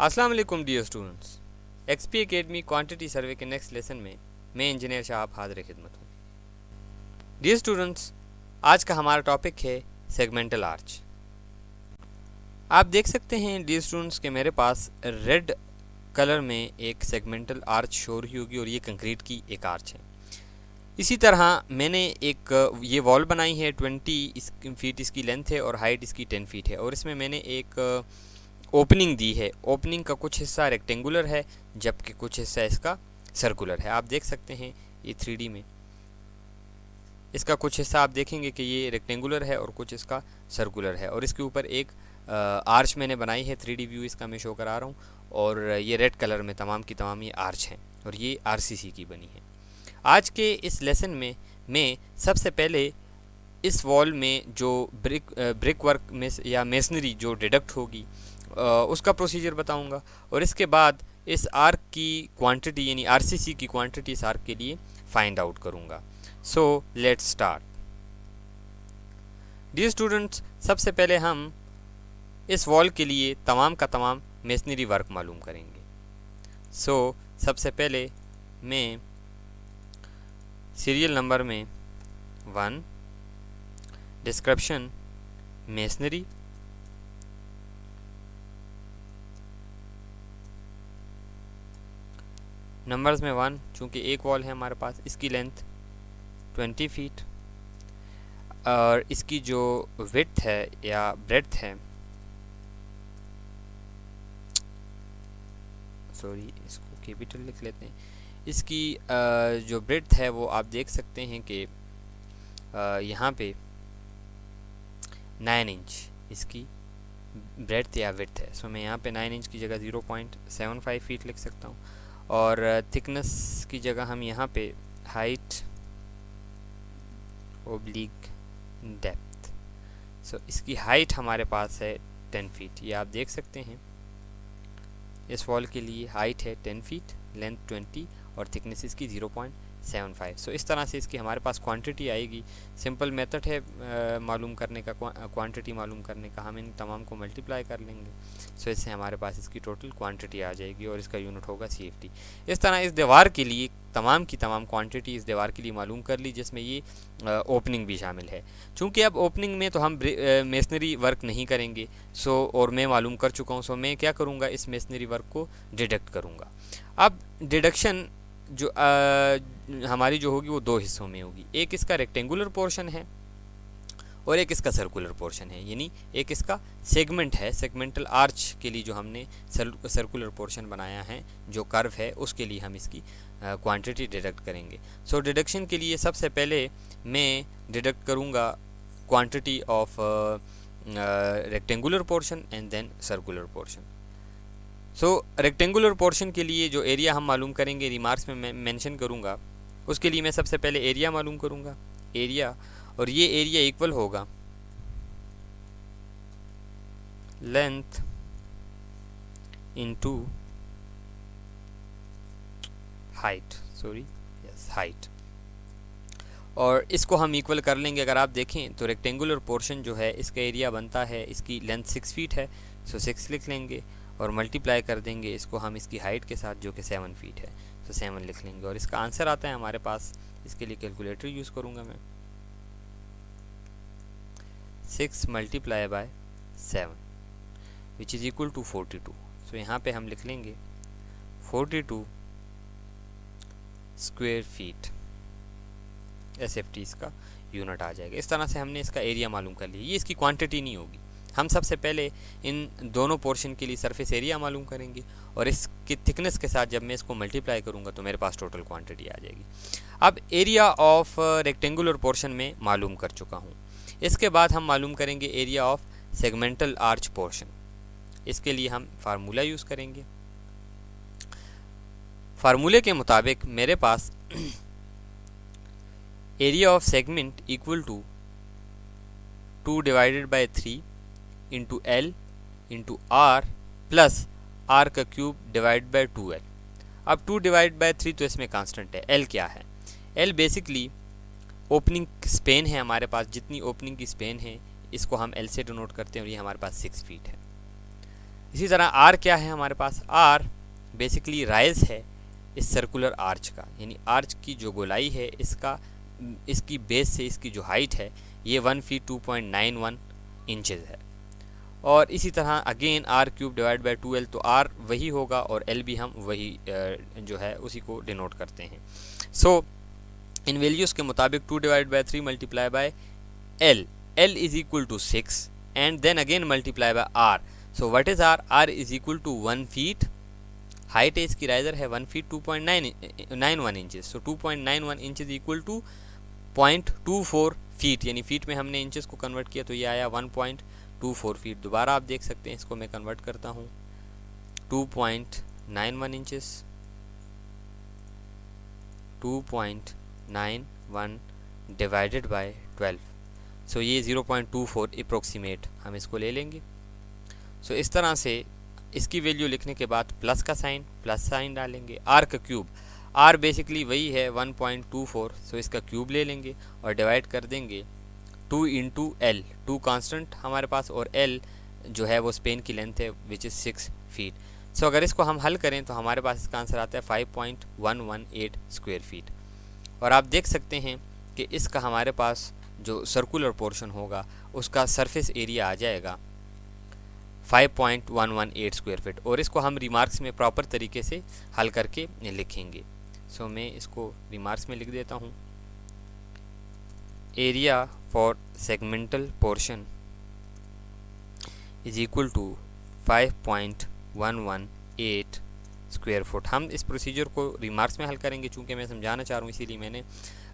अस्सलाम वालेकुम dear students. XP academy quantity survey के नेक्स्ट लेसन में मैं इंजीनियर शाह हाजिर खिदमत हूँ। डियर स्टूडेंट्स, आज का हमारा टॉपिक है सेगमेंटल आर्च। आप देख सकते हैं डियर स्टूडेंट्स कि मेरे पास रेड कलर में एक सेगमेंटल आर्च शो रही होगी और ये कंक्रीट की एक आर्च है। इसी तरह मैंने एक ये वॉल बनाई है, 20 फीट इसकी लेंथ है और हाइट इसकी 10 फीट है, और इसमें मैंने एक ओपनिंग दी है। ओपनिंग का कुछ हिस्सा रेक्टेंगुलर है जबकि कुछ हिस्सा इसका सर्कुलर है। आप देख सकते हैं ये 3D में इसका कुछ हिस्सा आप देखेंगे कि ये रेक्टेंगुलर है और कुछ इसका सर्कुलर है, और इसके ऊपर एक आर्च मैंने बनाई है। 3D व्यू इसका मैं शो करा रहा हूँ, और ये रेड कलर में तमाम की तमाम ये आर्च हैं और ये RCC की बनी है। आज के इस लेसन में मैं सबसे पहले इस वॉल में जो ब्रिक वर्क में या मेसनरी जो डिडक्ट होगी उसका प्रोसीजर बताऊंगा, और इसके बाद इस आर्क की क्वांटिटी यानी RCC की क्वांटिटी इस आर्क के लिए फाइंड आउट करूंगा। So let's start. Dear students, सबसे पहले हम इस वॉल के लिए तमाम का तमाम मेसनरी वर्क मालूम करेंगे। सो सबसे पहले मैं सीरियल नंबर में 1 डिस्क्रिप्शन मेसनरी, नंबर्स में 1, चूँकि एक वॉल है हमारे पास, इसकी लेंथ 20 फीट और इसकी जो विड्थ है या ब्रेड्थ है, सॉरी इसको कैपिटल लिख लेते हैं, इसकी जो ब्रेड्थ है वो आप देख सकते हैं कि यहाँ पे 9 इंच इसकी ब्रेड्थ या विड्थ है। सो मैं यहाँ पे 9 इंच की जगह 0.75 फीट लिख सकता हूँ, और थिकनेस की जगह हम यहाँ पे हाइट ओब्लिक डेप्थ, सो इसकी हाइट हमारे पास है 10 फीट। ये आप देख सकते हैं इस वॉल के लिए हाइट है 10 फीट, लेंथ 20 और थिकनेस इसकी 0.75। सो इस तरह से इसकी हमारे पास क्वांटिटी आएगी। सिंपल मेथड है मालूम करने का, क्वांटिटी मालूम करने का। हम इन तमाम को मल्टीप्लाई कर लेंगे, सो इससे हमारे पास इसकी टोटल क्वांटिटी आ जाएगी और इसका यूनिट होगा CFT। इस तरह इस दीवार के लिए तमाम की तमाम क्वांटिटी इस दीवार के लिए मालूम कर ली, जिसमें ये ओपनिंग भी शामिल है। चूँकि अब ओपनिंग में तो हम मेसनरी वर्क नहीं करेंगे, सो और मैं मालूम कर चुका हूँ, सो मैं क्या करूँगा, इस मेसनरी वर्क को डिडक्ट करूँगा। अब डिडक्शन जो हमारी जो होगी वो 2 हिस्सों में होगी। एक इसका रेक्टेंगुलर पोर्शन है और एक इसका सर्कुलर पोर्शन है, यानी एक इसका सेगमेंट है। सेगमेंटल आर्च के लिए जो हमने सर्कुलर पोर्शन बनाया है, जो कर्व है, उसके लिए हम इसकी क्वांटिटी डिडक्ट करेंगे। सो डिडक्शन के लिए सबसे पहले मैं डिडक्ट करूँगा quantity of rectangular portion and then circular portion. So rectangular portion के लिए जो एरिया हम मालूम करेंगे, रिमार्क्स में मैं मेंशन करूँगा, उसके लिए मैं सबसे पहले एरिया मालूम करूँगा, एरिया, और ये एरिया इक्वल होगा length into height, sorry yes height, और इसको हम इक्वल कर लेंगे। अगर आप देखें तो रेक्टेंगुलर पोर्शन जो है इसका एरिया बनता है, इसकी लेंथ 6 फीट है, सो 6 लिख लेंगे और मल्टीप्लाई कर देंगे इसको हम इसकी हाइट के साथ जो कि 7 फीट है, तो 7 लिख लेंगे, और इसका आंसर आता है हमारे पास। इसके लिए कैलकुलेटर यूज़ करूँगा मैं, 6 multiply by 7 which is equal to 42। सो यहाँ पे हम लिख लेंगे 42 स्क्वायर फीट, SFT इसका यूनिट आ जाएगा। इस तरह से हमने इसका एरिया मालूम कर लिया। ये इसकी क्वांटिटी नहीं होगी। हम सबसे पहले इन दोनों पोर्शन के लिए सरफेस एरिया मालूम करेंगे, और इसकी थिकनेस के साथ जब मैं इसको मल्टीप्लाई करूंगा तो मेरे पास टोटल क्वांटिटी आ जाएगी। अब एरिया ऑफ रेक्टेंगुलर पोर्शन में मालूम कर चुका हूं। इसके बाद हम मालूम करेंगे area of segmental arch portion. इसके लिए हम फार्मूला यूज़ करेंगे। फार्मूले के मुताबिक मेरे पास area of segment equal to 2 divided by 3 into L into R plus R का क्यूब डिवाइड बाई 2L। अब 2 डिवाइड बाई 3 तो इसमें कांस्टेंट है। L क्या है? L बेसिकली ओपनिंग स्पेन है हमारे पास, जितनी ओपनिंग की स्पेन है इसको हम L से डिनोट करते हैं, और ये हमारे पास 6 फीट है। इसी तरह आर क्या है हमारे पास, आर बेसिकली राइज है इस सर्कुलर आर्च का, यानी आर्च की जो गोलाई है इसका, इसकी बेस से इसकी जो हाइट है ये 1 फीट 2.91 इंचेस है। और इसी तरह again R cube divide by 2l, तो आर वही होगा और एल भी हम वही जो है उसी को डिनोट करते हैं। सो इन वैल्यूज़ के मुताबिक 2 divide by 3 multiply by L, L is equal to 6 and then again multiply by R. So what is R, R is equal to 1 feet, height है इसकी राइजर है 1 feet 2.91 inches. So 2.91 inches equal to 0.24 feet, यानी feet में हमने inches को convert किया तो ये आया 1.24 फीट। दोबारा आप देख सकते हैं, इसको मैं कन्वर्ट करता हूँ, 2.91 इंचेस, 2.91 डिवाइडेड बाय 12, सो ये 0.24 अप्रोक्सीमेट हम इसको ले लेंगे। सो इस तरह से इसकी वैल्यू लिखने के बाद प्लस का साइन, प्लस साइन डालेंगे। आर का क्यूब, आर बेसिकली वही है 1.24, सो इसका क्यूब ले लेंगे और डिवाइड कर देंगे 2 इंटू एल, 2 कांस्टेंट हमारे पास और एल जो है वो स्पेन की लेंथ है विच इज़ 6 फीट। सो अगर इसको हम हल करें तो हमारे पास इसका आंसर आता है 5.118 स्क्वायर फीट। और आप देख सकते हैं कि इसका हमारे पास जो सर्कुलर पोर्शन होगा उसका सरफेस एरिया आ जाएगा 5.118 स्क्वायर फीट, और इसको हम रिमार्क्स में प्रॉपर तरीके से हल करके लिखेंगे। सो मैं इसको रिमार्क्स में लिख देता हूँ, area for segmental portion is equal to 5.118 square foot. हम इस प्रोसीजर को रिमार्क्स में हल करेंगे, चूँकि मैं समझाना चाह रहा हूँ इसीलिए मैंने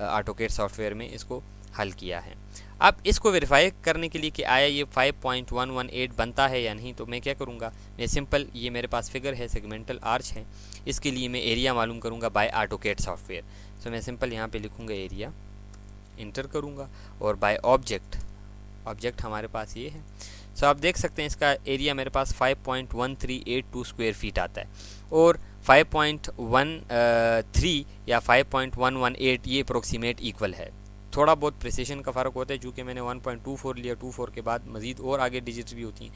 ऑटोकैड सॉफ्टवेयर में इसको हल किया है। अब इसको वेरीफाई करने के लिए कि आया ये 5.118 बनता है या नहीं, तो मैं क्या करूँगा, मैं सिंपल, ये मेरे पास फिगर है, सेगमेंटल आर्च है, इसके लिए मैं एरिया मालूम करूँगा बाय ऑटोकैड सॉफ्टवेयर। सो मैं सिंपल यहाँ पे लिखूँगा एरिया, इंटर करूँगा और बाय ऑब्जेक्ट, ऑब्जेक्ट हमारे पास ये है। सो आप देख सकते हैं इसका एरिया मेरे पास 5.1382 स्क्वायर फीट आता है, और 5.13 या 5.118 ये अप्रोक्सीमेट इक्वल है। थोड़ा बहुत प्रिसिशन का फ़र्क होता है, चूँकि मैंने 1.24 लिया, 24 के बाद मज़ीद और आगे डिजिट्स भी होती हैं,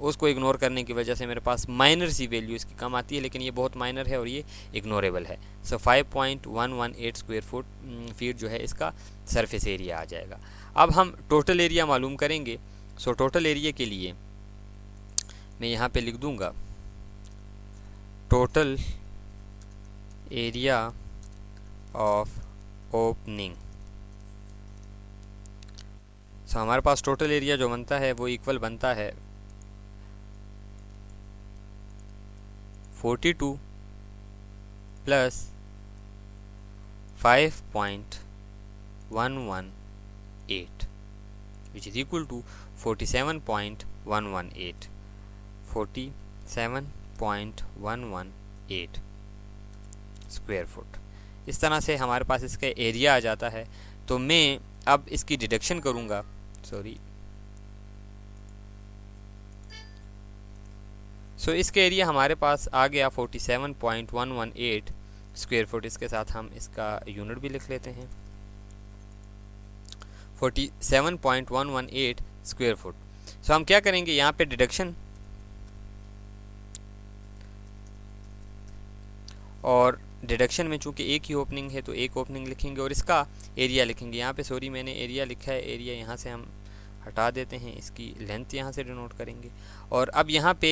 उसको इग्नोर करने की वजह से मेरे पास माइनर सी वैल्यू इसकी कम आती है, लेकिन ये बहुत माइनर है और ये इग्नोरेबल है। सो 5.118 स्क्वायर फीट जो है इसका सरफेस एरिया आ जाएगा। अब हम टोटल एरिया मालूम करेंगे। सो टोटल एरिया के लिए मैं यहाँ पे लिख दूँगा टोटल एरिया ऑफ ओपनिंग। सो हमारे पास टोटल एरिया जो बनता है वो इक्वल बनता है 42 plus 5.118 which is equal to 47.118 47.118 square foot. इस तरह से हमारे पास इसका एरिया आ जाता है। तो मैं अब इसकी डिडक्शन करूँगा, सो इसका एरिया हमारे पास आ गया 47.118 स्क्वायर फुट। इसके साथ हम इसका यूनिट भी लिख लेते हैं, 47.118 स्क्वायर फुट। सो हम क्या करेंगे, यहाँ पे डिडक्शन और डिडक्शन में चूँकि एक ही ओपनिंग है तो एक ओपनिंग लिखेंगे और इसका एरिया लिखेंगे। यहाँ पे सॉरी मैंने एरिया लिखा है, एरिया यहाँ से हम हटा देते हैं, इसकी लेंथ यहाँ से डिनोट करेंगे। और अब यहाँ पे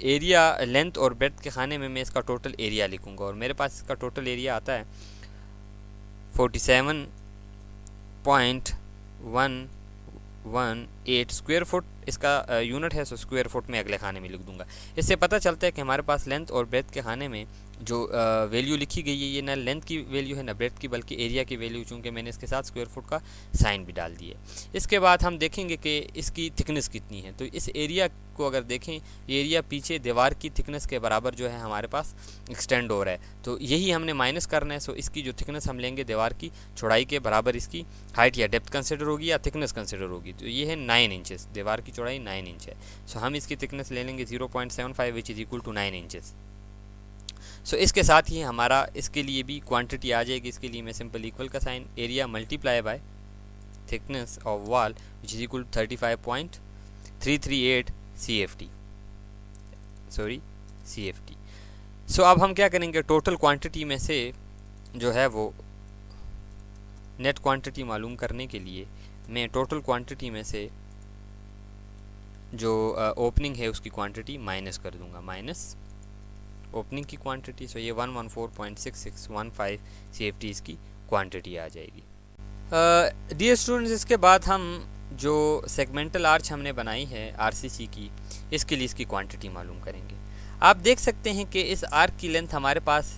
एरिया, लेंथ और ब्रेड्थ के खाने में मैं इसका टोटल एरिया लिखूँगा, और मेरे पास इसका टोटल एरिया आता है 47.118 स्क्वायर फुट। इसका यूनिट है, सो स्क्वायर फुट में अगले खाने में लिख दूंगा। इससे पता चलता है कि हमारे पास लेंथ और ब्रेड्थ के खाने में जो वैल्यू लिखी गई है ये ना लेंथ की वैल्यू है ना ब्रेड्थ की, बल्कि एरिया की वैल्यू, चूँकि मैंने इसके साथ स्क्वायर फुट का साइन भी डाल दिया। इसके बाद हम देखेंगे कि इसकी थिकनेस कितनी है। तो इस एरिया को अगर देखें, ये एरिया पीछे दीवार की थिकनेस के बराबर जो है हमारे पास एक्सटेंड हो रहा है, तो यही हमने माइनस करना है। सो इसकी जो थिकनेस हम लेंगे दीवार की चौड़ाई के बराबर इसकी हाइट या डेप्थ कंसिडर होगी या थिकनेस कंसिडर होगी। तो ये है 9 इंचेस, दीवार की चौड़ाई 9 इंच है। सो हम इसकी थिकनेस ले लेंगे 0.75 which is equal to 9 inches. So इसके साथ ही हमारा इसके लिए भी क्वांटिटी आ जाएगी। इसके लिए मैं सिंपल इक्वल का sign, area multiply by thickness of wall which is equal to 35.338 CFT। Sorry CFT। सो अब हम क्या करेंगे, टोटल क्वांटिटी में से जो है वो नेट क्वांटिटी मालूम करने के लिए मैं टोटल क्वांटिटी में से जो ओपनिंग है उसकी क्वांटिटी माइनस कर दूंगा, माइनस ओपनिंग की क्वांटिटी। सो ये 114.6615 CFT इसकी क्वांटिटी आ जाएगी। डियर स्टूडेंट्स, इसके बाद हम जो सेगमेंटल आर्च हमने बनाई है RCC की, इसके लिए इसकी क्वांटिटी मालूम करेंगे। आप देख सकते हैं कि इस आर्क की लेंथ हमारे पास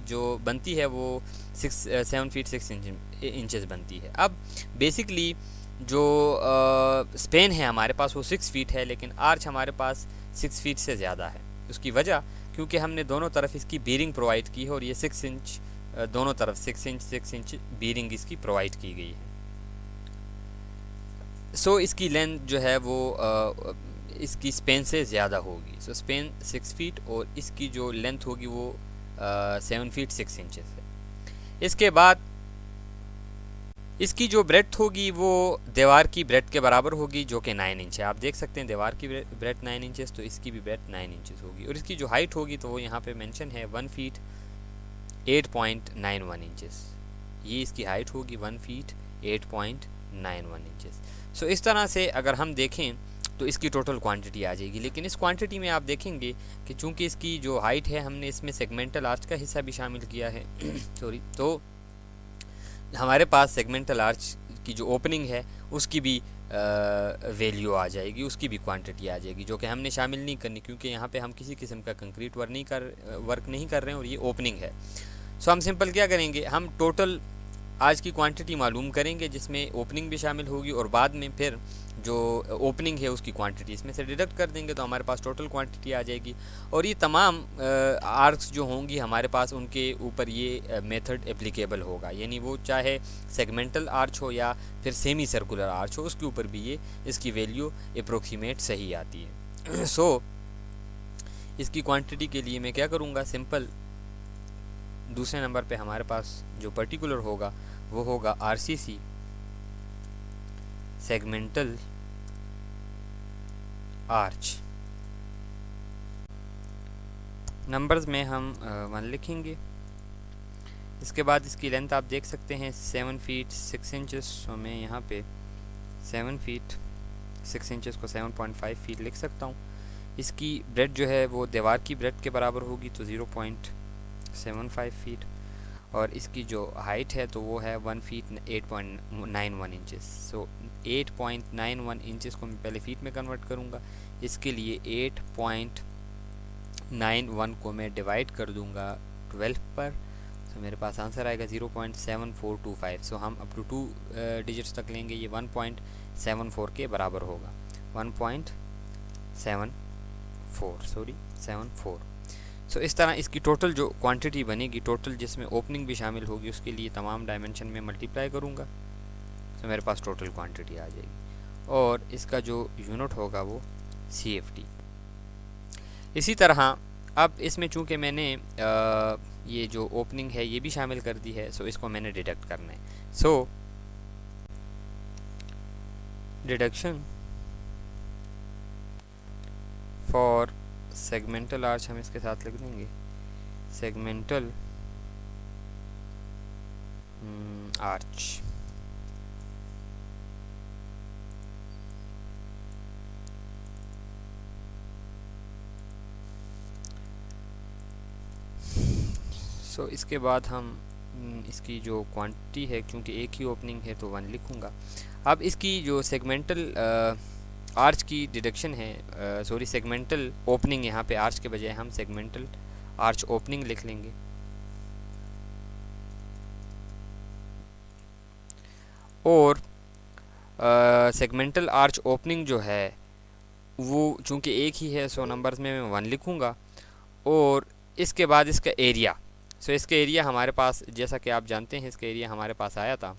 जो बनती है वो 7 फीट 6 इंचेस बनती है। अब बेसिकली जो स्पेन है हमारे पास वो 6 फीट है, लेकिन आर्च हमारे पास 6 फीट से ज़्यादा है। उसकी वजह क्योंकि हमने दोनों तरफ इसकी बीरिंग प्रोवाइड की है और ये 6 इंच दोनों तरफ 6 इंच बीरिंग इसकी प्रोवाइड की गई है। सो इसकी लेंथ जो है वो इसकी स्पेन से ज़्यादा होगी। सो स्पेन 6 फीट और इसकी जो लेंथ होगी वो 7 फीट 6 इंचेस है। इसके बाद इसकी जो ब्रेड्थ होगी वो दीवार की ब्रेड्थ के बराबर होगी, जो कि 9 इंच है। आप देख सकते हैं दीवार की ब्रेड्थ 9 इंचेस, तो इसकी भी ब्रेड्थ 9 इंचेस होगी। और इसकी जो हाइट होगी तो वो यहाँ पे मेंशन है 1 फीट 8.91 इंचेस। ये इसकी हाइट होगी 1 फीट 8.91 इंचेस। सो इस तरह से अगर हम देखें तो इसकी टोटल क्वांटिटी आ जाएगी। लेकिन इस क्वांटिटी में आप देखेंगे कि चूंकि इसकी जो हाइट है हमने इसमें सेगमेंटल आर्च का हिस्सा भी शामिल किया है सॉरी, तो हमारे पास सेगमेंटल आर्च की जो ओपनिंग है उसकी भी वैल्यू आ जाएगी, उसकी भी क्वांटिटी आ जाएगी, जो कि हमने शामिल नहीं करनी क्योंकि यहाँ पे हम किसी किस्म का कंक्रीट वर्क नहीं कर रहे हैं और ये ओपनिंग है। सो हम सिंपल क्या करेंगे, हम टोटल आज की क्वांटिटी मालूम करेंगे जिसमें ओपनिंग भी शामिल होगी और बाद में फिर जो ओपनिंग है उसकी क्वांटिटी इसमें से डिडक्ट कर देंगे तो हमारे पास टोटल क्वांटिटी आ जाएगी। और ये तमाम आर्क्स जो होंगी हमारे पास उनके ऊपर ये मेथड एप्लीकेबल होगा, यानी वो चाहे सेगमेंटल आर्च हो या फिर सेमी सर्कुलर आर्च हो, उसके ऊपर भी ये इसकी वैल्यू अप्रोक्सीमेट सही आती है। सो इसकी क्वांटिटी के लिए मैं क्या करूँगा, सिंपल दूसरे नंबर पे हमारे पास जो पर्टिकुलर होगा वो होगा RCC सेगमेंटल आर्च। नंबर्स में हम 1 लिखेंगे। इसके बाद इसकी लेंथ आप देख सकते हैं 7 फीट 6 इंचेस। तो मैं यहाँ पे 7 फीट 6 इंचेस को 7.5 फीट लिख सकता हूँ। इसकी ब्रेड जो है वो दीवार की ब्रेड के बराबर होगी तो 0.75 फीट, और इसकी जो हाइट है तो वो है 1 फीट 8.91 इंचेस। सो 8.91 इंचेस को मैं पहले फीट में कन्वर्ट करूँगा। इसके लिए 8.91 को मैं डिवाइड कर दूँगा 12 पर, तो मेरे पास आंसर आएगा 0.7425। सो हम अप टू 2 डिजिट्स तक लेंगे, ये 1.74 के बराबर होगा, 1.74। सो इस तरह इसकी टोटल जो क्वांटिटी बनेगी, टोटल जिसमें ओपनिंग भी शामिल होगी, उसके लिए तमाम डायमेंशन में मल्टीप्लाई करूँगा तो मेरे पास टोटल क्वांटिटी आ जाएगी। और इसका जो यूनिट होगा वो CFT। इसी तरह अब इसमें चूँकि मैंने ये जो ओपनिंग है ये भी शामिल कर दी है, सो इसको मैंने डिडक्ट करना है। सो डिडक्शन फॉर सेगमेंटल आर्च हम इसके साथ लिख देंगे, सेगमेंटल आर्च। सो इसके बाद हम इसकी जो क्वांटिटी है, क्योंकि एक ही ओपनिंग है तो 1 लिखूँगा। अब इसकी जो सेगमेंटल आर्च की डिडक्शन है, सॉरी सेगमेंटल ओपनिंग, यहाँ पे आर्च के बजाय हम सेगमेंटल आर्च ओपनिंग लिख लेंगे। और सेगमेंटल आर्च ओपनिंग जो है वो चूँकि एक ही है, सो नंबर्स में मैं 1 लिखूँगा। और इसके बाद इसका एरिया, सो इसका एरिया हमारे पास, जैसा कि आप जानते हैं, इसका एरिया हमारे पास आया था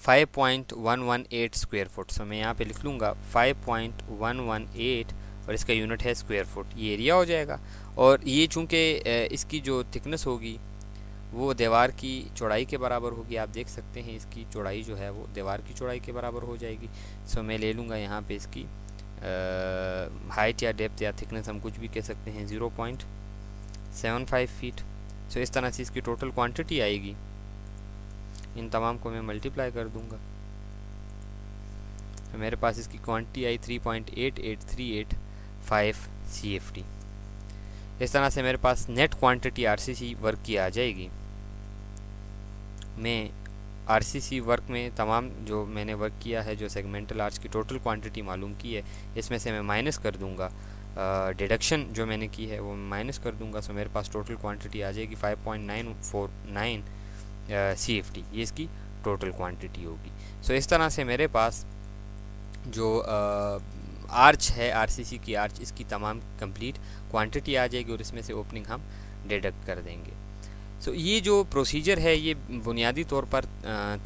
5.118 स्क्वायर फुट। सो मैं यहाँ पे लिख लूँगा 5.118 और इसका यूनिट है स्क्वायर फुट, ये एरिया हो जाएगा। और ये चूँकि इसकी जो थिकनेस होगी वो दीवार की चौड़ाई के बराबर होगी, आप देख सकते हैं इसकी चौड़ाई जो है वो दीवार की चौड़ाई के बराबर हो जाएगी। सो मैं ले लूँगा यहाँ पे इसकी हाइट या डेप्थ या थिकनेस हम कुछ भी कह सकते हैं 0.75 फीट। सो इस तरह से इसकी टोटल क्वांटिटी आएगी। इन तमाम को मैं मल्टीप्लाई कर दूंगा तो मेरे पास इसकी क्वांटिटी आई 3.88385 CFT। इस तरह से मेरे पास नेट क्वांटिटी RCC वर्क की आ जाएगी। मैं RCC वर्क में तमाम जो मैंने वर्क किया है, जो सेगमेंटल आर्च की टोटल क्वांटिटी मालूम की है, इसमें से मैं माइनस कर दूंगा। डिडक्शन जो मैंने की है वो माइनस कर दूंगा। सो मेरे पास टोटल क्वांटिटी आ जाएगी 5.949 CFT। ये इसकी टोटल क्वांटिटी होगी। सो इस तरह से मेरे पास जो आर्च है, RCC की आर्च, इसकी तमाम कंप्लीट क्वांटिटी आ जाएगी और इसमें से ओपनिंग हम डिडक्ट कर देंगे। सो ये जो प्रोसीजर है ये बुनियादी तौर पर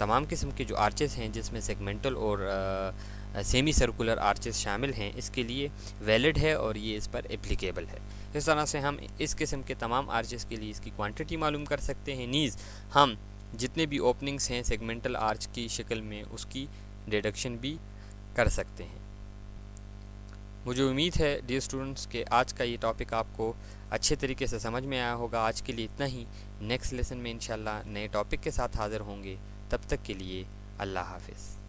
तमाम किस्म के जो आर्चेस हैं जिसमें सेगमेंटल और सेमी सर्कुलर आर्चेस शामिल हैं, इसके लिए वैलिड है और ये इस पर एप्लीकेबल है। इस तरह से हम इस किस्म के तमाम आर्चेस के लिए इसकी क्वांटिटी मालूम कर सकते हैं। नीज़ हम जितने भी ओपनिंग्स हैं सेगमेंटल आर्च की शक्ल में उसकी डिडक्शन भी कर सकते हैं। मुझे उम्मीद है डियर स्टूडेंट्स के आज का ये टॉपिक आपको अच्छे तरीके से समझ में आया होगा। आज के लिए इतना ही। नेक्स्ट लेसन में इंशाल्लाह नए टॉपिक के साथ हाज़िर होंगे। तब तक के लिए अल्लाह हाफ़िज़।